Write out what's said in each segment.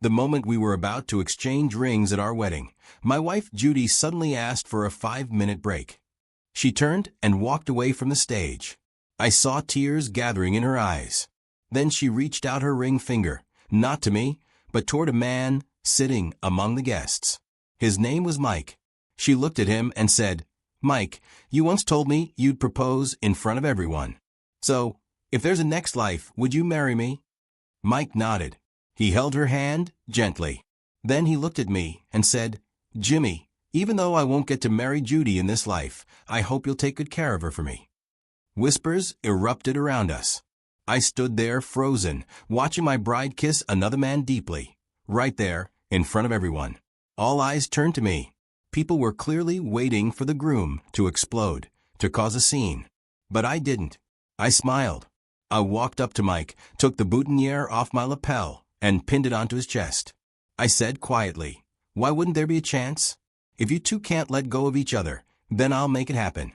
The moment we were about to exchange rings at our wedding, my wife Judy suddenly asked for a 5-minute break. She turned and walked away from the stage. I saw tears gathering in her eyes. Then she reached out her ring finger, not to me, but toward a man sitting among the guests. His name was Mike. She looked at him and said, "Mike, you once told me you'd propose in front of everyone. So, if there's a next life, would you marry me?" Mike nodded. He held her hand gently. Then he looked at me and said, "Jimmy, even though I won't get to marry Judy in this life, I hope you'll take good care of her for me." Whispers erupted around us. I stood there frozen, watching my bride kiss another man deeply, right there, in front of everyone. All eyes turned to me. People were clearly waiting for the groom to explode, to cause a scene. But I didn't. I smiled. I walked up to Mike, took the boutonniere off my lapel, and pinned it onto his chest. I said quietly, "Why wouldn't there be a chance? If you two can't let go of each other, then I'll make it happen."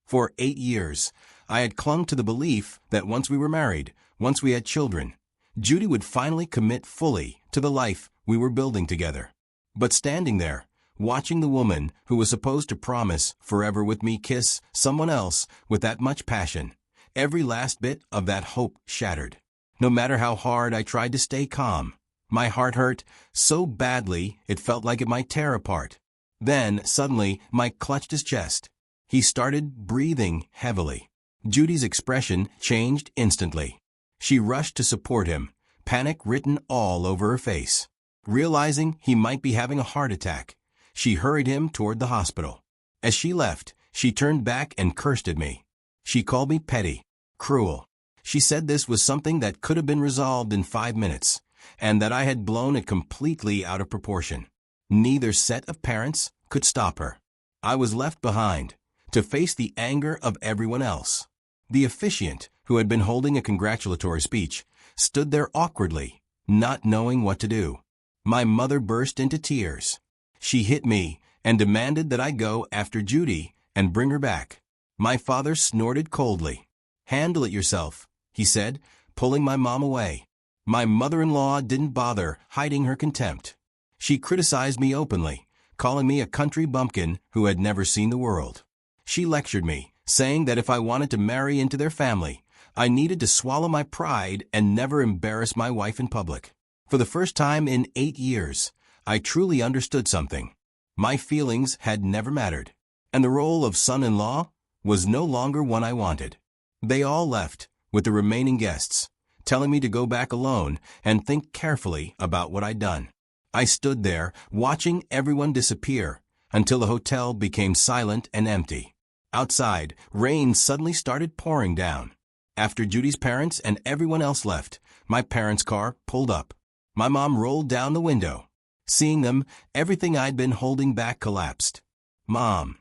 For 8 years, I had clung to the belief that once we were married, once we had children, Judy would finally commit fully to the life we were building together. But standing there, watching the woman who was supposed to promise forever with me kiss someone else with that much passion, every last bit of that hope shattered. No matter how hard I tried to stay calm, my heart hurt so badly it felt like it might tear apart. Then, suddenly, Mike clutched his chest. He started breathing heavily. Judy's expression changed instantly. She rushed to support him, panic written all over her face. Realizing he might be having a heart attack, she hurried him toward the hospital. As she left, she turned back and cursed at me. She called me petty, cruel. She said this was something that could have been resolved in 5 minutes, and that I had blown it completely out of proportion. Neither set of parents could stop her. I was left behind, to face the anger of everyone else. The officiant, who had been holding a congratulatory speech, stood there awkwardly, not knowing what to do. My mother burst into tears. She hit me and demanded that I go after Judy and bring her back. My father snorted coldly. "Handle it yourself," he said, pulling my mom away. My mother-in-law didn't bother hiding her contempt. She criticized me openly, calling me a country bumpkin who had never seen the world. She lectured me, saying that if I wanted to marry into their family, I needed to swallow my pride and never embarrass my wife in public. For the first time in 8 years, I truly understood something. My feelings had never mattered, and the role of son-in-law was no longer one I wanted. They all left, with the remaining guests, telling me to go back alone and think carefully about what I'd done. I stood there, watching everyone disappear, until the hotel became silent and empty. Outside, rain suddenly started pouring down. After Judy's parents and everyone else left, my parents' car pulled up. My mom rolled down the window. Seeing them, everything I'd been holding back collapsed. "Mom,"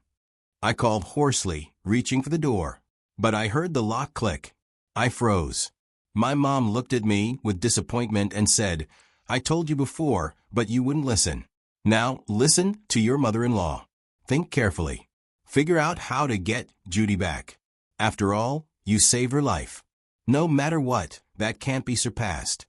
I called hoarsely, reaching for the door. But I heard the lock click. I froze. My mom looked at me with disappointment and said, "I told you before, but you wouldn't listen. Now listen to your mother-in-law. Think carefully. Figure out how to get Judy back. After all, you saved her life. No matter what, that can't be surpassed."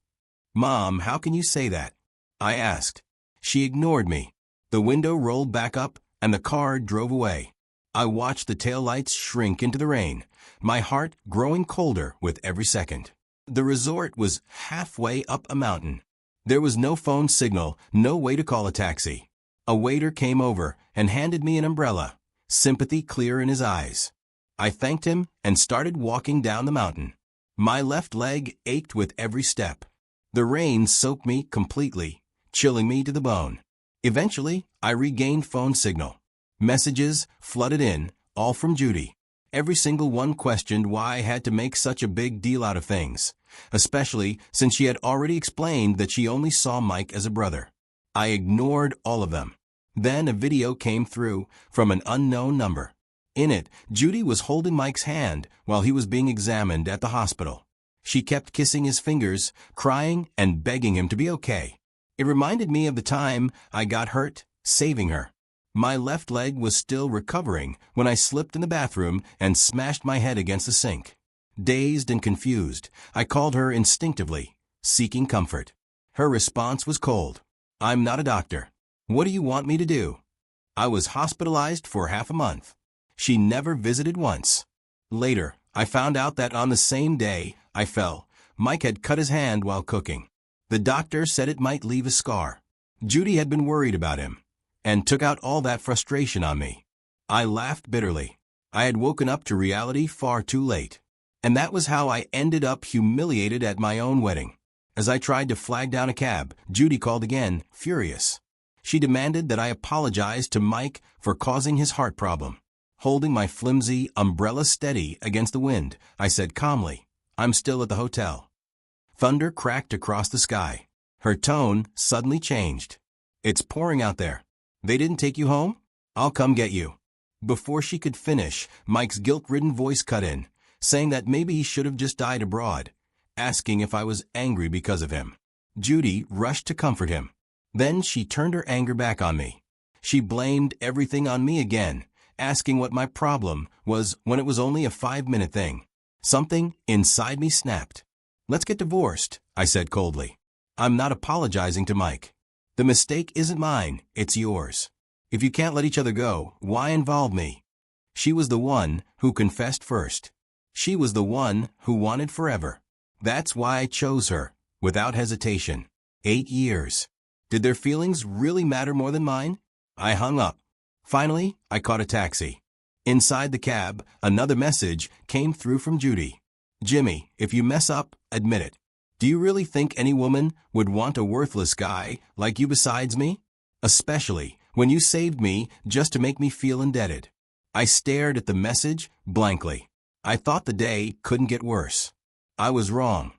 "Mom, how can you say that?" I asked. She ignored me. The window rolled back up and the car drove away. I watched the taillights shrink into the rain, my heart growing colder with every second. The resort was halfway up a mountain. There was no phone signal, no way to call a taxi. A waiter came over and handed me an umbrella, sympathy clear in his eyes. I thanked him and started walking down the mountain. My left leg ached with every step. The rain soaked me completely, chilling me to the bone. Eventually, I regained phone signal. Messages flooded in, all from Judy. Every single one questioned why I had to make such a big deal out of things, especially since she had already explained that she only saw Mike as a brother. I ignored all of them. Then a video came through from an unknown number. In it, Judy was holding Mike's hand while he was being examined at the hospital. She kept kissing his fingers, crying and begging him to be okay. It reminded me of the time I got hurt saving her. My left leg was still recovering when I slipped in the bathroom and smashed my head against the sink. Dazed and confused, I called her instinctively, seeking comfort. Her response was cold. I'm not a doctor. What do you want me to do? I was hospitalized for half a month. She never visited once. Later, I found out that on the same day I fell, Mike had cut his hand while cooking. The doctor said it might leave a scar. Judy had been worried about him and took out all that frustration on me. I laughed bitterly. I had woken up to reality far too late. And that was how I ended up humiliated at my own wedding. As I tried to flag down a cab, Judy called again, furious. She demanded that I apologize to Mike for causing his heart problem. Holding my flimsy umbrella steady against the wind, I said calmly, I'm still at the hotel. Thunder cracked across the sky. Her tone suddenly changed. It's pouring out there. They didn't take you home? I'll come get you. Before she could finish, Mike's guilt-ridden voice cut in, saying that maybe he should have just died abroad, asking if I was angry because of him. Judy rushed to comfort him. Then she turned her anger back on me. She blamed everything on me again, asking what my problem was when it was only a 5-minute thing. Something inside me snapped. Let's get divorced, I said coldly. I'm not apologizing to Mike. The mistake isn't mine, it's yours. If you can't let each other go, why involve me? She was the one who confessed first. She was the one who wanted forever. That's why I chose her, without hesitation. 8 years. Did their feelings really matter more than mine? I hung up. Finally, I caught a taxi. Inside the cab, another message came through from Judy. Jimmy, if you mess up, admit it. Do you really think any woman would want a worthless guy like you besides me? Especially when you saved me just to make me feel indebted. I stared at the message blankly. I thought the day couldn't get worse. I was wrong.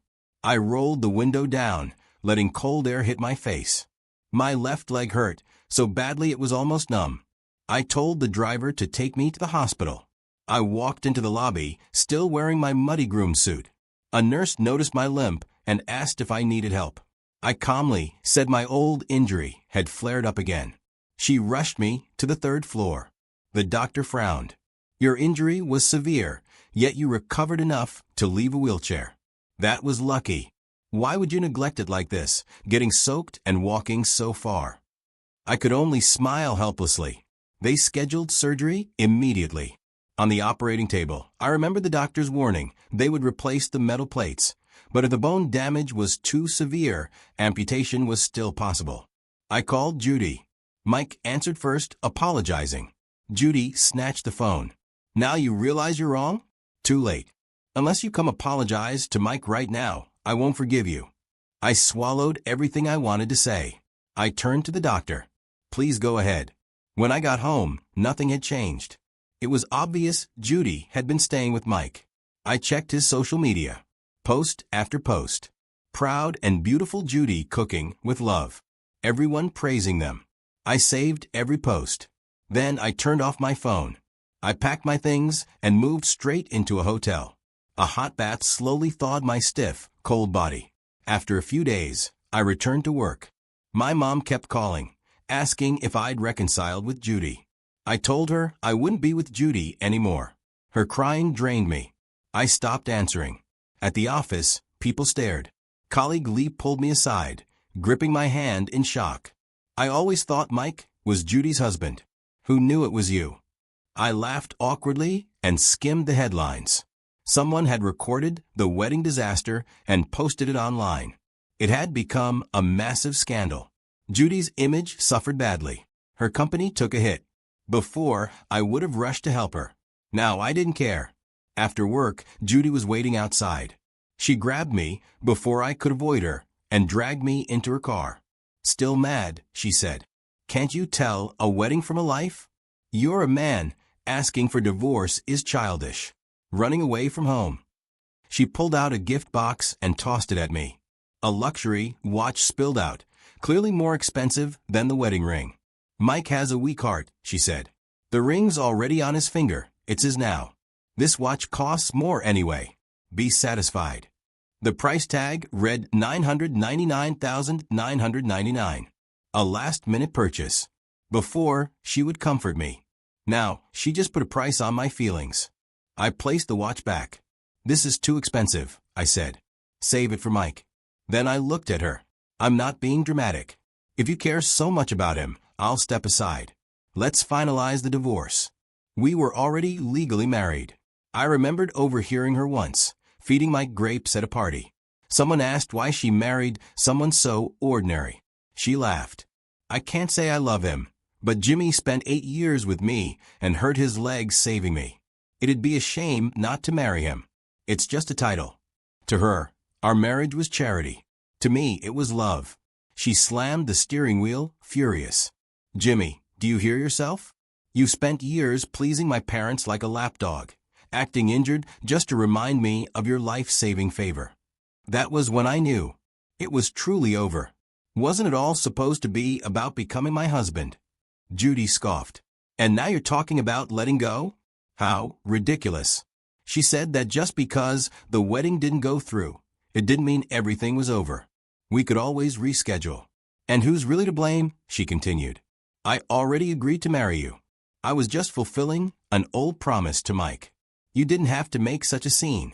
I rolled the window down, letting cold air hit my face. My left leg hurt so badly it was almost numb. I told the driver to take me to the hospital. I walked into the lobby, still wearing my muddy groom suit. A nurse noticed my limp and asked if I needed help. I calmly said my old injury had flared up again. She rushed me to the 3rd floor. The doctor frowned. Your injury was severe, yet you recovered enough to leave a wheelchair. That was lucky. Why would you neglect it like this, getting soaked and walking so far? I could only smile helplessly. They scheduled surgery immediately. On the operating table, I remembered the doctor's warning. They would replace the metal plates. But if the bone damage was too severe, amputation was still possible. I called Judy. Mike answered first, apologizing. Judy snatched the phone. Now you realize you're wrong? Too late. Unless you come apologize to Mike right now, I won't forgive you. I swallowed everything I wanted to say. I turned to the doctor. Please go ahead. When I got home, nothing had changed. It was obvious Judy had been staying with Mike. I checked his social media. Post after post. Proud and beautiful Judy cooking with love. Everyone praising them. I saved every post. Then I turned off my phone. I packed my things and moved straight into a hotel. A hot bath slowly thawed my stiff, cold body. After a few days, I returned to work. My mom kept calling, asking if I'd reconciled with Judy. I told her I wouldn't be with Judy anymore. Her crying drained me. I stopped answering. At the office, people stared. Colleague Lee pulled me aside, gripping my hand in shock. I always thought Mike was Judy's husband. Who knew it was you? I laughed awkwardly and skimmed the headlines. Someone had recorded the wedding disaster and posted it online. It had become a massive scandal. Judy's image suffered badly. Her company took a hit. Before, I would have rushed to help her. Now I didn't care. After work, Judy was waiting outside. She grabbed me before I could avoid her and dragged me into her car. Still mad, she said. Can't you tell a wedding from a life? You're a man. Asking for divorce is childish. Running away from home. She pulled out a gift box and tossed it at me. A luxury watch spilled out, clearly more expensive than the wedding ring. Mike has a weak heart, she said. The ring's already on his finger. It's his now. This watch costs more anyway. Be satisfied. The price tag read $999,999. A last-minute purchase. Before, she would comfort me. Now, she just put a price on my feelings. I placed the watch back. This is too expensive, I said. Save it for Mike. Then I looked at her. I'm not being dramatic. If you care so much about him, I'll step aside. Let's finalize the divorce. We were already legally married. I remembered overhearing her once, feeding Mike grapes at a party. Someone asked why she married someone so ordinary. She laughed. I can't say I love him, but Jimmy spent 8 years with me and hurt his legs saving me. It'd be a shame not to marry him. It's just a title. To her, our marriage was charity. To me, it was love. She slammed the steering wheel, furious. Jimmy, do you hear yourself? You've spent years pleasing my parents like a lapdog, acting injured just to remind me of your life-saving favor. That was when I knew. It was truly over. Wasn't it all supposed to be about becoming my husband? Judy scoffed. And now you're talking about letting go? How ridiculous. She said that just because the wedding didn't go through, it didn't mean everything was over. We could always reschedule. And who's really to blame? She continued. I already agreed to marry you. I was just fulfilling an old promise to Mike. You didn't have to make such a scene.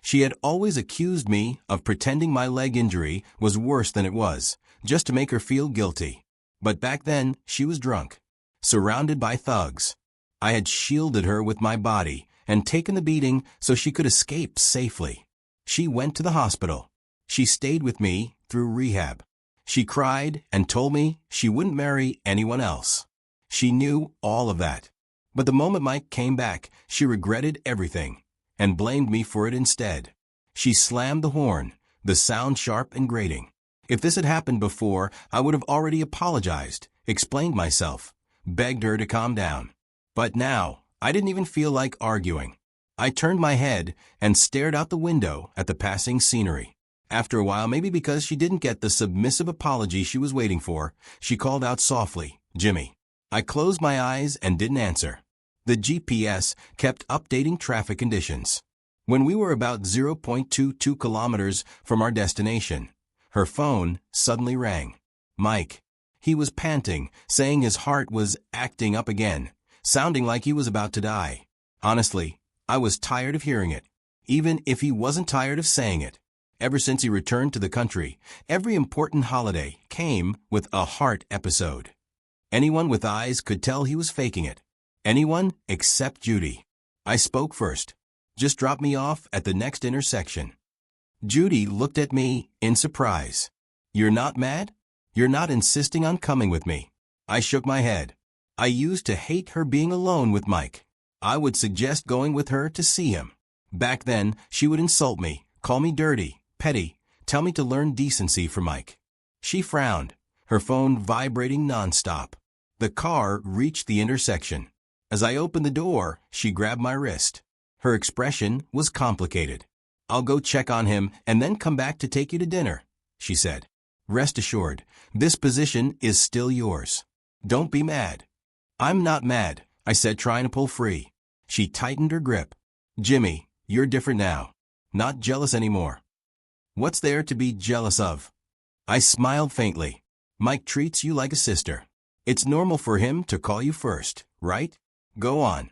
She had always accused me of pretending my leg injury was worse than it was, just to make her feel guilty. But back then, she was drunk, surrounded by thugs. I had shielded her with my body and taken the beating so she could escape safely. She went to the hospital. She stayed with me through rehab. She cried and told me she wouldn't marry anyone else. She knew all of that. But the moment Mike came back, she regretted everything and blamed me for it instead. She slammed the horn, the sound sharp and grating. If this had happened before, I would have already apologized, explained myself, begged her to calm down. But now, I didn't even feel like arguing. I turned my head and stared out the window at the passing scenery. After a while, maybe because she didn't get the submissive apology she was waiting for, she called out softly, Jimmy. I closed my eyes and didn't answer. The GPS kept updating traffic conditions. When we were about 0.22 kilometers from our destination, her phone suddenly rang. Mike. He was panting, saying his heart was acting up again, sounding like he was about to die. Honestly, I was tired of hearing it, even if he wasn't tired of saying it. Ever since he returned to the country, every important holiday came with a heart episode. Anyone with eyes could tell he was faking it. Anyone except Judy. I spoke first. Just drop me off at the next intersection. Judy looked at me in surprise. You're not mad? You're not insisting on coming with me? I shook my head. I used to hate her being alone with Mike. I would suggest going with her to see him. Back then, she would insult me, call me dirty, petty, tell me to learn decency for Mike. She frowned, her phone vibrating nonstop. The car reached the intersection. As I opened the door, she grabbed my wrist. Her expression was complicated. I'll go check on him and then come back to take you to dinner, she said. Rest assured, this position is still yours. Don't be mad. I'm not mad, I said, trying to pull free. She tightened her grip. Jimmy, you're different now. Not jealous anymore. What's there to be jealous of? I smiled faintly. Mike treats you like a sister. It's normal for him to call you first, right? Go on.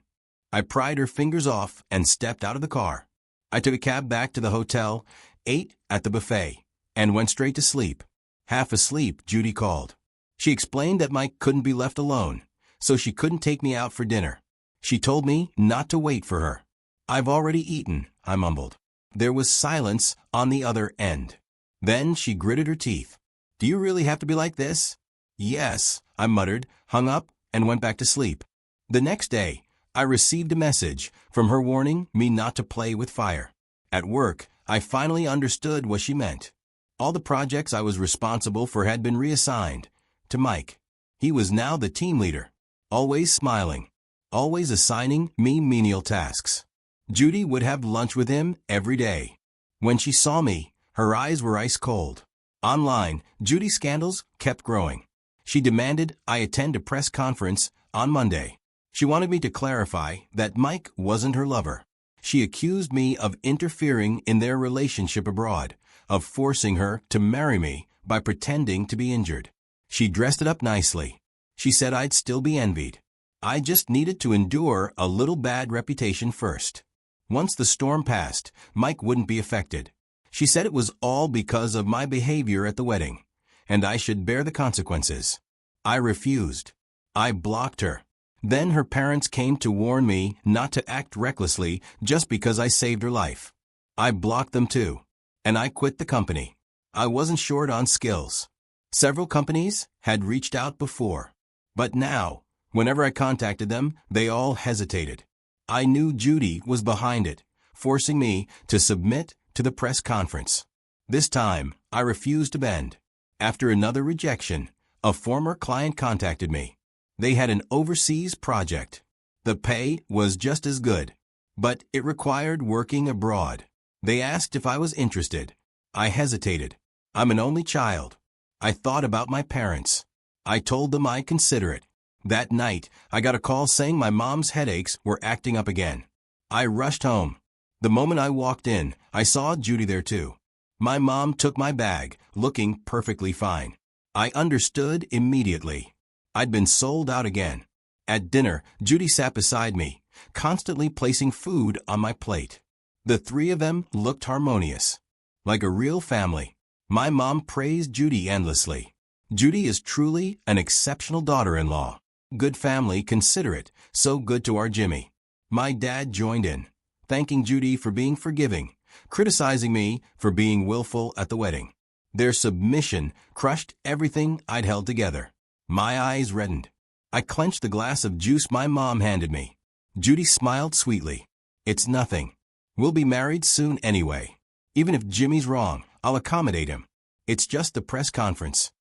I pried her fingers off and stepped out of the car. I took a cab back to the hotel, ate at the buffet, and went straight to sleep. Half asleep, Judy called. She explained that Mike couldn't be left alone, so she couldn't take me out for dinner. She told me not to wait for her. I've already eaten, I mumbled. There was silence on the other end. Then she gritted her teeth. Do you really have to be like this? Yes, I muttered, hung up, and went back to sleep. The next day, I received a message from her warning me not to play with fire. At work, I finally understood what she meant. All the projects I was responsible for had been reassigned to Mike. He was now the team leader, always smiling, always assigning me menial tasks. Judy would have lunch with him every day. When she saw me, her eyes were ice cold. Online, Judy's scandals kept growing. She demanded I attend a press conference on Monday. She wanted me to clarify that Mike wasn't her lover. She accused me of interfering in their relationship abroad, of forcing her to marry me by pretending to be injured. She dressed it up nicely. She said I'd still be envied. I just needed to endure a little bad reputation first. Once the storm passed, Mike wouldn't be affected. She said it was all because of my behavior at the wedding. and I should bear the consequences. I refused. I blocked her. Then her parents came to warn me not to act recklessly just because I saved her life. I blocked them too. And I quit the company. I wasn't short on skills. Several companies had reached out before. But now, whenever I contacted them, they all hesitated. I knew Judy was behind it, forcing me to submit to the press conference. This time, I refused to bend. After another rejection, a former client contacted me. They had an overseas project. The pay was just as good, but it required working abroad. They asked if I was interested. I hesitated. I'm an only child. I thought about my parents. I told them I'd consider it. That night, I got a call saying my mom's headaches were acting up again. I rushed home. The moment I walked in, I saw Judy there too. My mom took my bag, looking perfectly fine. I understood immediately. I'd been sold out again. At dinner, Judy sat beside me, constantly placing food on my plate. The three of them looked harmonious, like a real family. My mom praised Judy endlessly. Judy is truly an exceptional daughter-in-law. Good family, considerate, so good to our Jimmy. My dad joined in, thanking Judy for being forgiving, criticizing me for being willful at the wedding. Their submission crushed everything I'd held together. My eyes reddened. I clenched the glass of juice my mom handed me. Judy smiled sweetly. It's nothing. We'll be married soon anyway. Even if Jimmy's wrong, I'll accommodate him. It's just the press conference.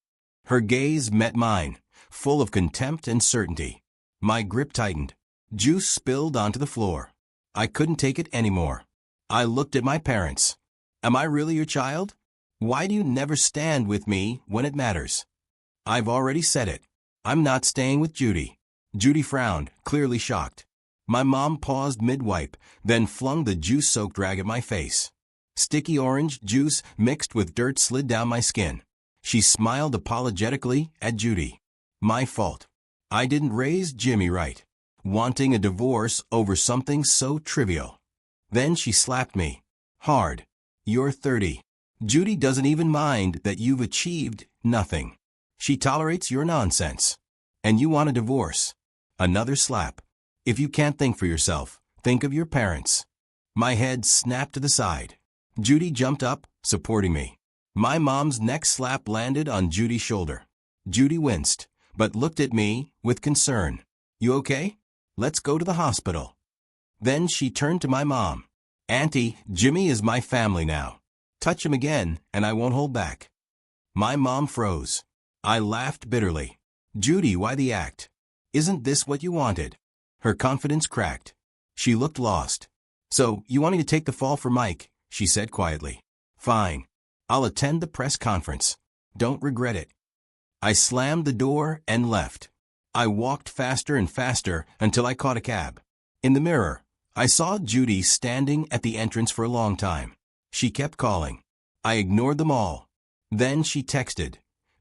Her gaze met mine, full of contempt and certainty. My grip tightened. Juice spilled onto the floor. I couldn't take it anymore. I looked at my parents. Am I really your child? Why do you never stand with me when it matters? I've already said it. I'm not staying with Judy. Judy frowned, clearly shocked. My mom paused mid-wipe, then flung the juice-soaked rag at my face. Sticky orange juice mixed with dirt slid down my skin. She smiled apologetically at Judy. My fault. I didn't raise Jimmy right. Wanting a divorce over something so trivial. Then she slapped me. Hard. You're 30. Judy doesn't even mind that you've achieved nothing. She tolerates your nonsense. And you want a divorce. Another slap. If you can't think for yourself, think of your parents. My head snapped to the side. Judy jumped up, supporting me. My mom's next slap landed on Judy's shoulder. Judy winced, but looked at me with concern. You okay? Let's go to the hospital. Then she turned to my mom. Auntie, Jimmy is my family now. Touch him again, and I won't hold back. My mom froze. I laughed bitterly. Judy, why the act? Isn't this what you wanted? Her confidence cracked. She looked lost. So, you want me to take the fall for Mike, she said quietly. Fine. I'll attend the press conference. Don't regret it. I slammed the door and left. I walked faster and faster until I caught a cab. In the mirror, I saw Judy standing at the entrance for a long time. She kept calling. I ignored them all. Then she texted.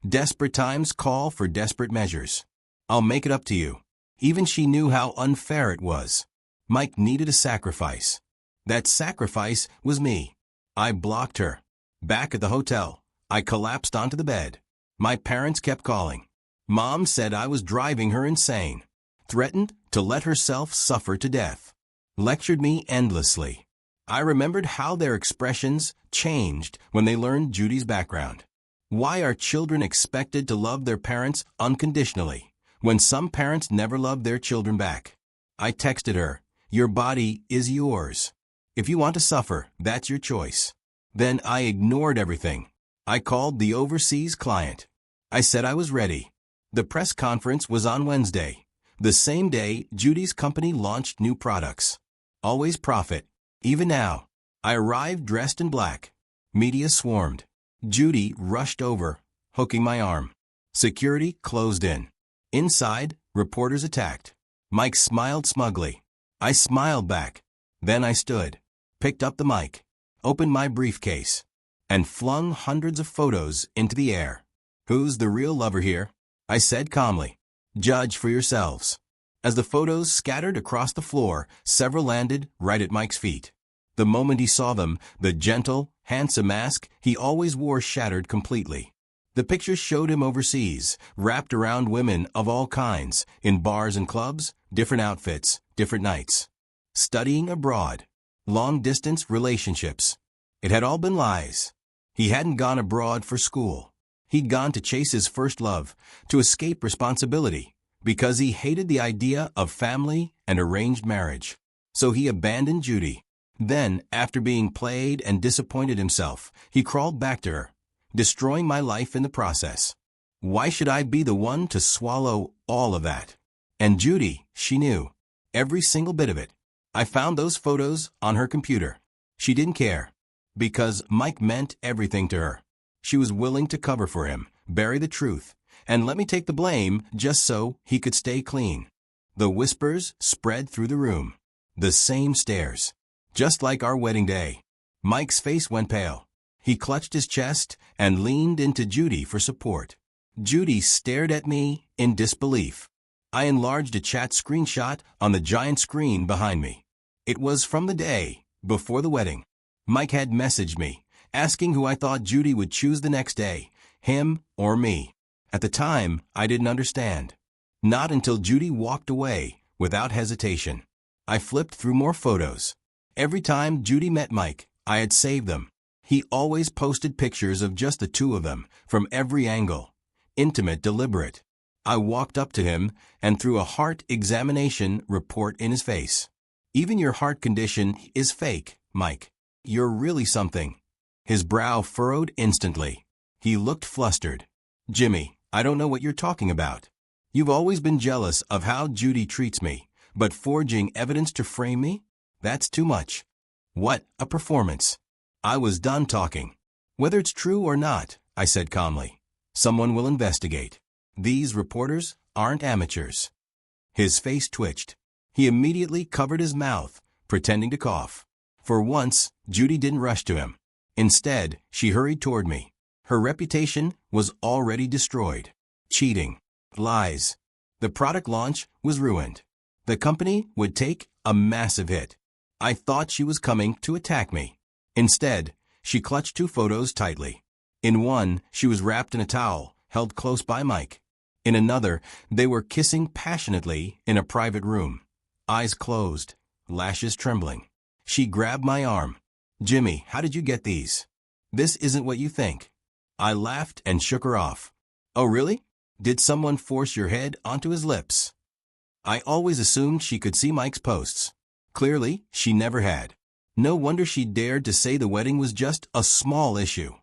Desperate times call for desperate measures. I'll make it up to you. Even she knew how unfair it was. Mike needed a sacrifice. That sacrifice was me. I blocked her. Back at the hotel, I collapsed onto the bed. My parents kept calling. Mom said I was driving her insane. Threatened to let herself suffer to death. Lectured me endlessly. I remembered how their expressions changed when they learned Judy's background. Why are children expected to love their parents unconditionally, when some parents never love their children back? I texted her, your body is yours. If you want to suffer, that's your choice. Then I ignored everything. I called the overseas client. I said I was ready. The press conference was on Wednesday, the same day Judy's company launched new products. Always profit. Even now. I arrived dressed in black. Media swarmed. Judy rushed over, hooking my arm. Security closed in. Inside, reporters attacked. Mike smiled smugly. I smiled back. Then I stood, picked up the mic, opened my briefcase, and flung hundreds of photos into the air. Who's the real lover here? I said calmly. Judge for yourselves. As the photos scattered across the floor, several landed right at Mike's feet. The moment he saw them, the gentle, handsome mask he always wore shattered completely. The pictures showed him overseas, wrapped around women of all kinds, in bars and clubs, different outfits, different nights. Studying abroad. Long-distance relationships. It had all been lies. He hadn't gone abroad for school. He'd gone to chase his first love, to escape responsibility, because he hated the idea of family and arranged marriage. So he abandoned Judy. Then, after being played and disappointed himself, he crawled back to her, destroying my life in the process. Why should I be the one to swallow all of that? And Judy, she knew. Every single bit of it. I found those photos on her computer. She didn't care. Because Mike meant everything to her. She was willing to cover for him, bury the truth, and let me take the blame just so he could stay clean. The whispers spread through the room. The same stares. Just like our wedding day. Mike's face went pale. He clutched his chest and leaned into Judy for support. Judy stared at me in disbelief. I enlarged a chat screenshot on the giant screen behind me. It was from the day before the wedding. Mike had messaged me, asking who I thought Judy would choose the next day, him or me. At the time, I didn't understand. Not until Judy walked away, without hesitation. I flipped through more photos. Every time Judy met Mike, I had saved them. He always posted pictures of just the two of them, from every angle. Intimate, deliberate. I walked up to him and threw a heart examination report in his face. Even your heart condition is fake, Mike. You're really something. His brow furrowed instantly. He looked flustered. Jimmy, I don't know what you're talking about. You've always been jealous of how Judy treats me, but forging evidence to frame me? That's too much. What a performance. I was done talking. Whether it's true or not, I said calmly, someone will investigate. These reporters aren't amateurs. His face twitched. He immediately covered his mouth, pretending to cough. For once, Judy didn't rush to him. Instead, she hurried toward me. Her reputation was already destroyed. Cheating. Lies. The product launch was ruined. The company would take a massive hit. I thought she was coming to attack me. Instead, she clutched two photos tightly. In one, she was wrapped in a towel, held close by Mike. In another, they were kissing passionately in a private room. Eyes closed, lashes trembling. She grabbed my arm. Jimmy, how did you get these? This isn't what you think. I laughed and shook her off. Oh, really? Did someone force your head onto his lips? I always assumed she could see Mike's posts. Clearly, she never had. No wonder she dared to say the wedding was just a small issue.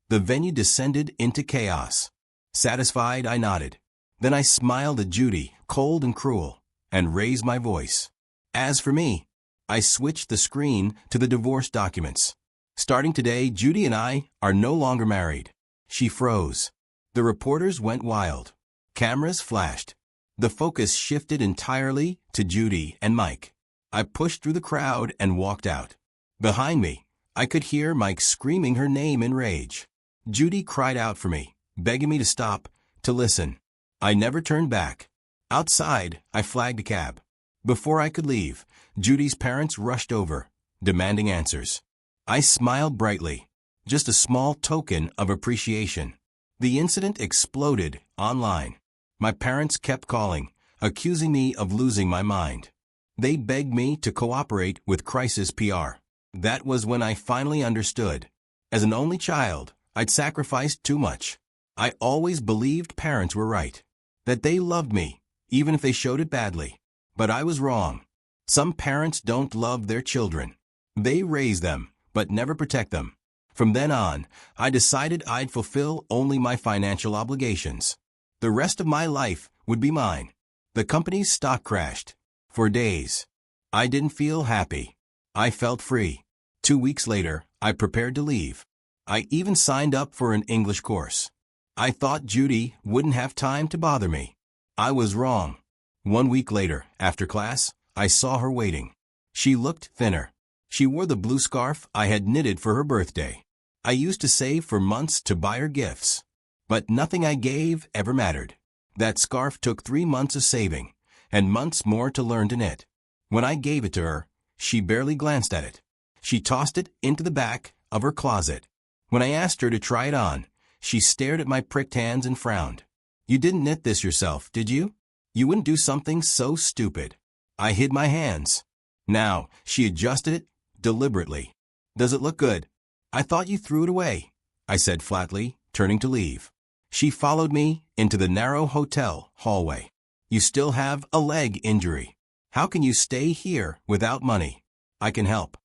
The venue descended into chaos. Satisfied, I nodded. Then I smiled at Judy, cold and cruel, and raised my voice. As for me, I switched the screen to the divorce documents. Starting today, Judy and I are no longer married. She froze. The reporters went wild. Cameras flashed. The focus shifted entirely to Judy and Mike. I pushed through the crowd and walked out. Behind me, I could hear Mike screaming her name in rage. Judy cried out for me, begging me to stop, to listen. I never turned back. Outside, I flagged a cab. Before I could leave, Judy's parents rushed over, demanding answers. I smiled brightly, just a small token of appreciation. The incident exploded online. My parents kept calling, accusing me of losing my mind. They begged me to cooperate with crisis PR. That was when I finally understood. As an only child, I'd sacrificed too much. I always believed parents were right, that they loved me, even if they showed it badly. But I was wrong. Some parents don't love their children. They raise them, but never protect them. From then on, I decided I'd fulfill only my financial obligations. The rest of my life would be mine. The company's stock crashed. For days. I didn't feel happy. I felt free. 2 weeks later, I prepared to leave. I even signed up for an English course. I thought Judy wouldn't have time to bother me. I was wrong. 1 week later, after class, I saw her waiting. She looked thinner. She wore the blue scarf I had knitted for her birthday. I used to save for months to buy her gifts. But nothing I gave ever mattered. That scarf took 3 months of saving, and months more to learn to knit. When I gave it to her, she barely glanced at it. She tossed it into the back of her closet. When I asked her to try it on, She stared at my pricked hands and frowned. You didn't knit this yourself, did you? You wouldn't do something so stupid. I hid my hands. Now, she adjusted it, deliberately. Does it look good? I thought you threw it away, I said flatly, turning to leave. She followed me into the narrow hotel hallway. You still have a leg injury. How can you stay here without money? I can help.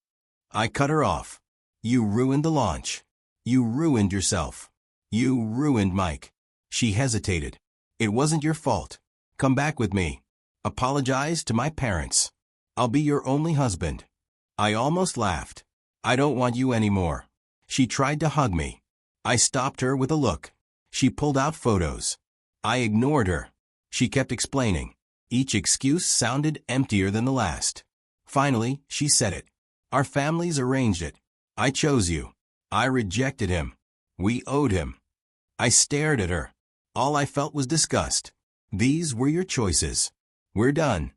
I cut her off. You ruined the launch. You ruined yourself. You ruined Mike. She hesitated. It wasn't your fault. Come back with me. Apologize to my parents. I'll be your only husband. I almost laughed. I don't want you anymore. She tried to hug me. I stopped her with a look. She pulled out photos. I ignored her. She kept explaining. Each excuse sounded emptier than the last. Finally, she said it. Our families arranged it. I chose you. I rejected him. We owed him. I stared at her. All I felt was disgust. These were your choices. We're done.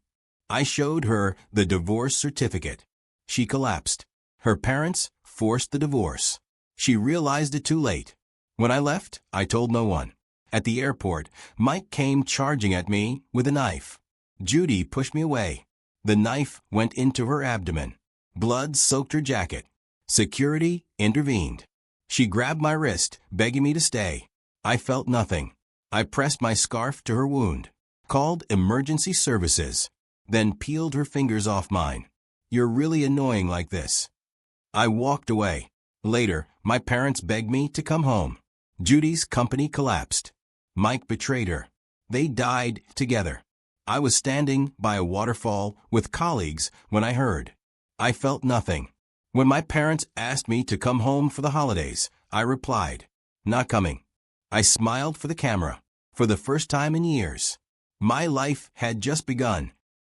I showed her the divorce certificate. She collapsed. Her parents forced the divorce. She realized it too late. When I left, I told no one. At the airport, Mike came charging at me with a knife. Judy pushed me away. The knife went into her abdomen. Blood soaked her jacket. Security intervened. She grabbed my wrist, begging me to stay. I felt nothing. I pressed my scarf to her wound, called emergency services, then peeled her fingers off mine. You're really annoying like this. I walked away. Later, my parents begged me to come home. Judy's company collapsed. Mike betrayed her. They died together. I was standing by a waterfall with colleagues when I heard. I felt nothing. When my parents asked me to come home for the holidays, I replied, not coming. I smiled for the camera. For the first time in years. My life had just begun.